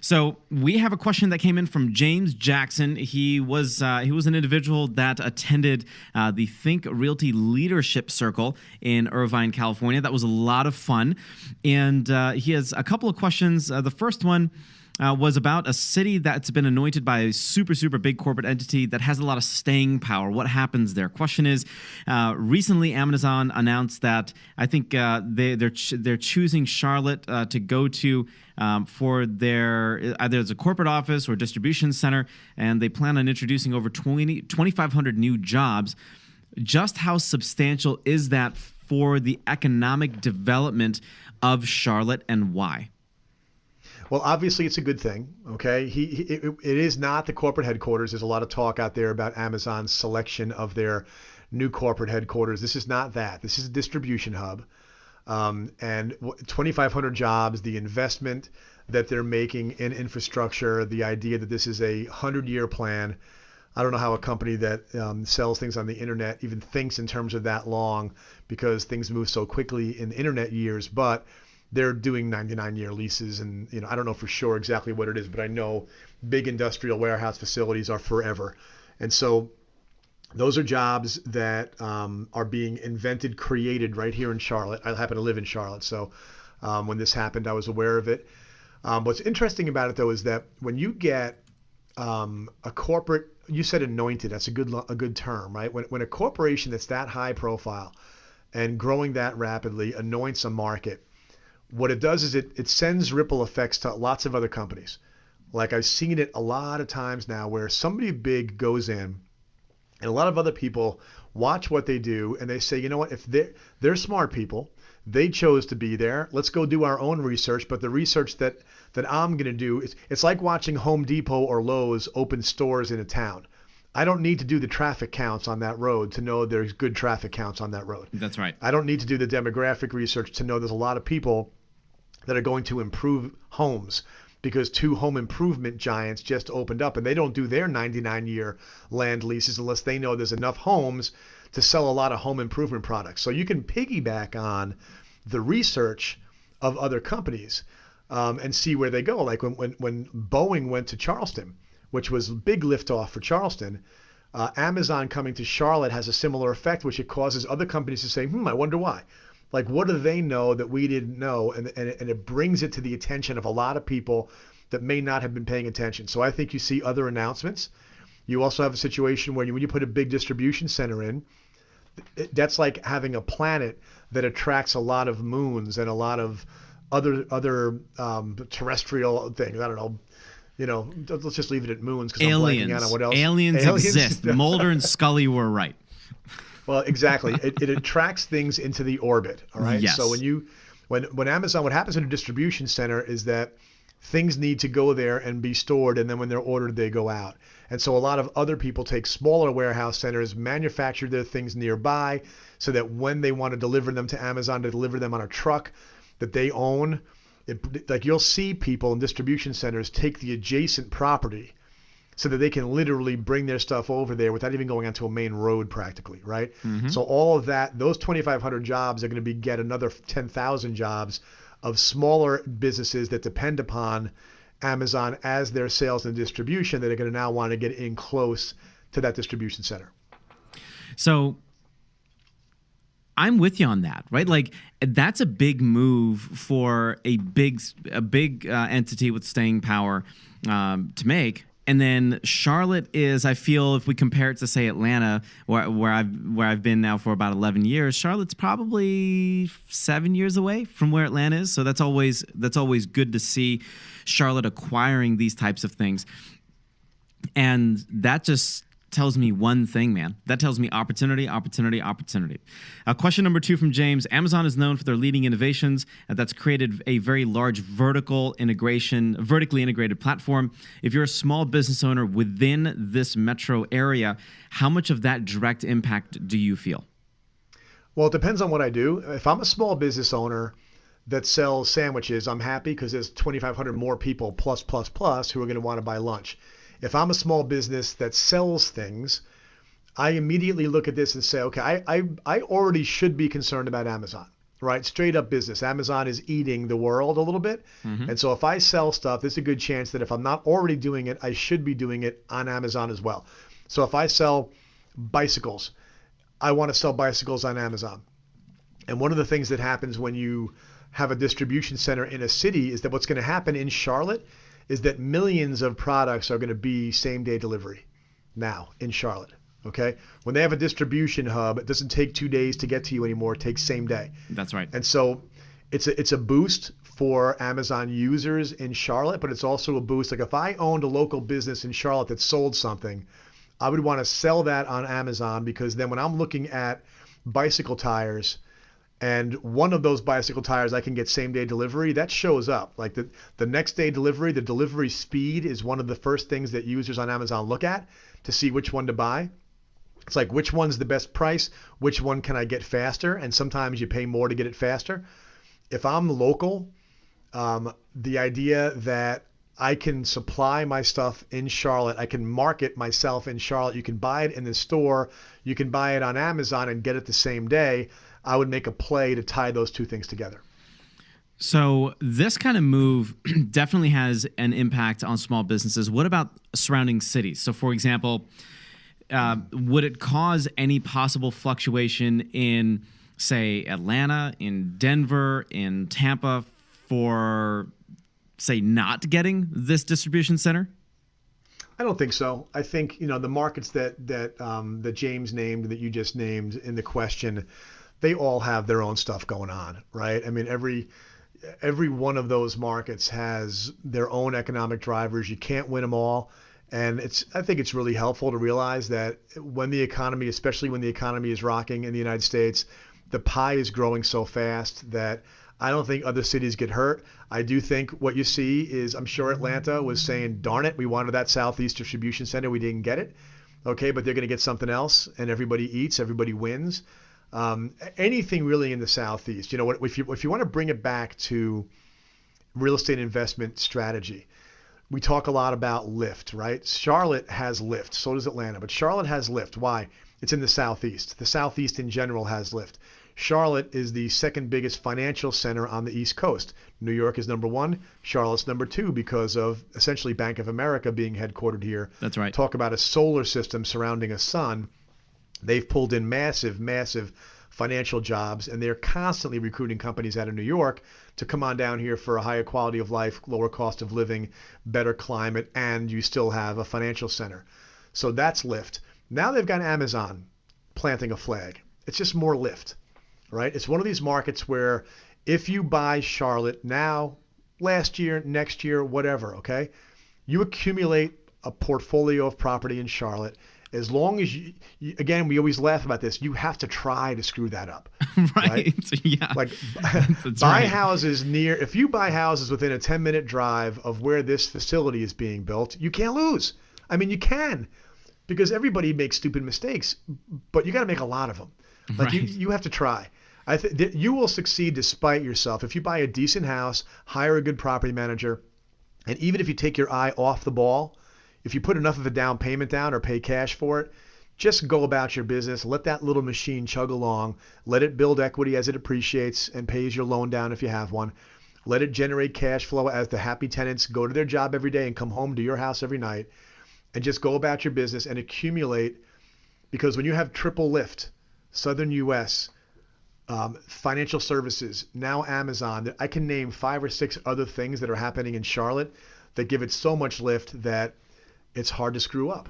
So we have a question that came in from James Jackson. He was an individual that attended the Think Realty Leadership Circle in Irvine, California. That was a lot of fun, and he has a couple of questions. The first one was about a city that's been anointed by a super, super big corporate entity that has a lot of staying power. What happens there? Question is, recently Amazon announced that I think they're choosing Charlotte to go to for their either as a corporate office or distribution center, and they plan on introducing over 2,500 new jobs. Just how substantial is that for the economic development of Charlotte, and why? Well, obviously, it's a good thing. Okay, it is not the corporate headquarters. There's a lot of talk out there about Amazon's selection of their new corporate headquarters. This is not that. This is a distribution hub, and 2,500 jobs. The investment that they're making in infrastructure, the idea that this is a 100-year plan. I don't know how a company that sells things on the internet even thinks in terms of that long, because things move so quickly in internet years, but they're doing 99-year leases, and I don't know for sure exactly what it is, but I know big industrial warehouse facilities are forever. And so those are jobs that are being invented, created right here in Charlotte. I happen to live in Charlotte, so when this happened, I was aware of it. What's interesting about it, though, is that when you get a corporate, you said anointed, that's a good term, right? When a corporation that's that high profile and growing that rapidly anoints a market, what it does is it sends ripple effects to lots of other companies. Like I've seen it a lot of times now where somebody big goes in and a lot of other people watch what they do and they say, you know what, if they're smart people, they chose to be there. Let's go do our own research. But the research that I'm going to do, it's like watching Home Depot or Lowe's open stores in a town. I don't need to do the traffic counts on that road to know there's good traffic counts on that road. That's right. I don't need to do the demographic research to know there's a lot of people that are going to improve homes, because 2 home improvement giants just opened up and they don't do their 99-year land leases unless they know there's enough homes to sell a lot of home improvement products. So you can piggyback on the research of other companies and see where they go. Like when Boeing went to Charleston, which was a big liftoff for Charleston, Amazon coming to Charlotte has a similar effect, which it causes other companies to say, I wonder why. Like, what do they know that we didn't know? And it brings it to the attention of a lot of people that may not have been paying attention. So I think you see other announcements. You also have a situation where when you put a big distribution center in, that's like having a planet that attracts a lot of moons and a lot of other terrestrial things. I don't know. Let's just leave it at moons, because I'm blanking on what else. Aliens exist. Mulder and Scully were right. Well, exactly. It attracts things into the orbit. All right. Yes. So when Amazon, what happens in a distribution center is that things need to go there and be stored, and then when they're ordered, they go out. And so a lot of other people take smaller warehouse centers, manufacture their things nearby, so that when they want to deliver them to Amazon, to deliver them on a truck that they own, like you'll see people in distribution centers take the adjacent property so that they can literally bring their stuff over there without even going onto a main road practically, right? Mm-hmm. So all of that, those 2,500 jobs are going to get another 10,000 jobs of smaller businesses that depend upon Amazon as their sales and distribution, that are going to now want to get in close to that distribution center. So I'm with you on that, right? Like, that's a big move for a big entity with staying power to make. And then Charlotte is, I feel, if we compare it to, say, Atlanta, where I've been now for about 11 years, Charlotte's probably 7 years away from where Atlanta is. So that's always good to see Charlotte acquiring these types of things. And that just tells me one thing, man. That tells me opportunity, opportunity, opportunity. Question number 2 from James. Amazon is known for their leading innovations. That's created a very large vertically integrated platform. If you're a small business owner within this metro area, how much of that direct impact do you feel? Well, it depends on what I do. If I'm a small business owner that sells sandwiches, I'm happy because there's 2,500 more people plus who are going to want to buy lunch. If I'm a small business that sells things, I immediately look at this and say, okay, I already should be concerned about Amazon, right? Straight up business. Amazon is eating the world a little bit. And so if I sell stuff, there's a good chance that if I'm not already doing it, I should be doing it on Amazon as well. So if I sell bicycles, I want to sell bicycles on Amazon. And one of the things that happens when you have a distribution center in a city is that what's going to happen in Charlotte is that millions of products are going to be same day delivery now in Charlotte. Okay. When they have a distribution hub, it doesn't take 2 days to get to you anymore. It takes same day. That's right. And so it's a boost for Amazon users in Charlotte, but it's also a boost. Like if I owned a local business in Charlotte that sold something, I would want to sell that on Amazon, because then when I'm looking at bicycle tires and one of those bicycle tires I can get same day delivery, that shows up. Like the next day delivery, the delivery speed is one of the first things that users on Amazon look at to see which one to buy. It's like, which one's the best price? Which one can I get faster? And sometimes you pay more to get it faster. If I'm local, the idea that I can supply my stuff in Charlotte, I can market myself in Charlotte, you can buy it in the store, you can buy it on Amazon and get it the same day, I would make a play to tie those two things together. So this kind of move definitely has an impact on small businesses. What about surrounding cities? So for example, would it cause any possible fluctuation in, say, Atlanta, in Denver, in Tampa for, say, not getting this distribution center? I don't think so. I think, the markets that James named, that you just named in the question, they all have their own stuff going on, right? I mean, every one of those markets has their own economic drivers. You can't win them all. And I think it's really helpful to realize that when the economy, especially when the economy is rocking in the United States, the pie is growing so fast that I don't think other cities get hurt. I do think what you see is, I'm sure Atlanta was saying, darn it, we wanted that Southeast distribution center, we didn't get it. Okay, but they're going to get something else, and everybody eats, everybody wins. Anything really in the Southeast, if you want to bring it back to real estate investment strategy, we talk a lot about lift, right? Charlotte has lift, so does Atlanta, but Charlotte has lift. Why? It's in the Southeast. The Southeast in general has lift. Charlotte is the second biggest financial center on the East Coast. New York is number one. Charlotte's number two because of essentially Bank of America being headquartered here. That's right. Talk about a solar system surrounding a sun. They've pulled in massive, massive financial jobs, and they're constantly recruiting companies out of New York to come on down here for a higher quality of life, lower cost of living, better climate, and you still have a financial center. So that's lift. Now they've got Amazon planting a flag. It's just more lift, right? It's one of these markets where if you buy Charlotte now, last year, next year, whatever, okay, you accumulate a portfolio of property in Charlotte. As long as you, again, we always laugh about this, you have to try to screw that up. Right. Yeah. Like That's buy right. houses if you buy houses within a 10-minute drive of where this facility is being built, you can't lose. I mean, you can, because everybody makes stupid mistakes, but you got to make a lot of them. Like Right. you have to try. I think you will succeed despite yourself. If you buy a decent house, hire a good property manager, and even if you take your eye off the ball, if you put enough of a down payment down or pay cash for it, just go about your business. Let that little machine chug along. Let it build equity as it appreciates and pays your loan down if you have one. Let it generate cash flow as the happy tenants go to their job every day and come home to your house every night, and just go about your business and accumulate. Because when you have triple lift, Southern U.S., financial services, now Amazon, I can name 5 or 6 other things that are happening in Charlotte that give it so much lift that it's hard to screw up.